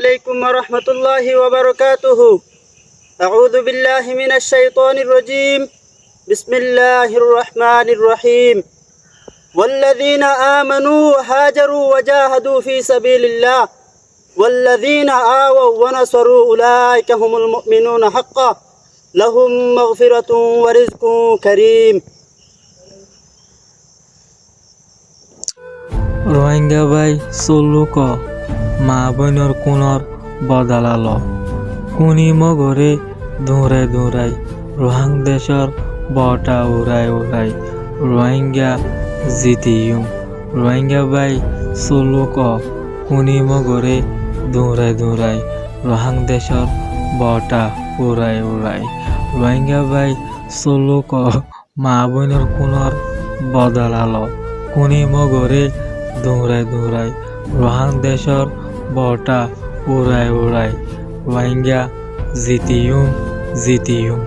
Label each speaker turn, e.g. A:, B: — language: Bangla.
A: عليكم ورحمة الله وبركاته. أعوذ بالله من الشيطان الرجيم. بسم الله الرحمن الرحيم. والذين آمنوا وهاجروا وجاهدوا في سبيل الله والذين آووا ونصروا أولئك هم المؤمنون حقا لهم مغفرة ورزق كريم.
B: রোহিঙ্গা ভাই চলুক মা বইনর কোনর বদালাল কুনি মগরে দৌড়াই দৌড়াই রোহাং দেশর বটা উড়াই উড়াই রোহিঙ্গা জিতিয়ুম রোহিঙ্গা ভাই চলুক কুনি মগরে দৌড়াই দৌড়াই রোহাং দেশর বটা উড়াই উড়াই রোহিঙ্গা ভাই চলুক মা বইনর কোনর বদালাল কুনি মগরে দৌড়াই দৌড়াই রোহাং দেশর বটা উড়াই উড়াই রোহিঙ্গা জিতিয়ুম জিতিয়ুম।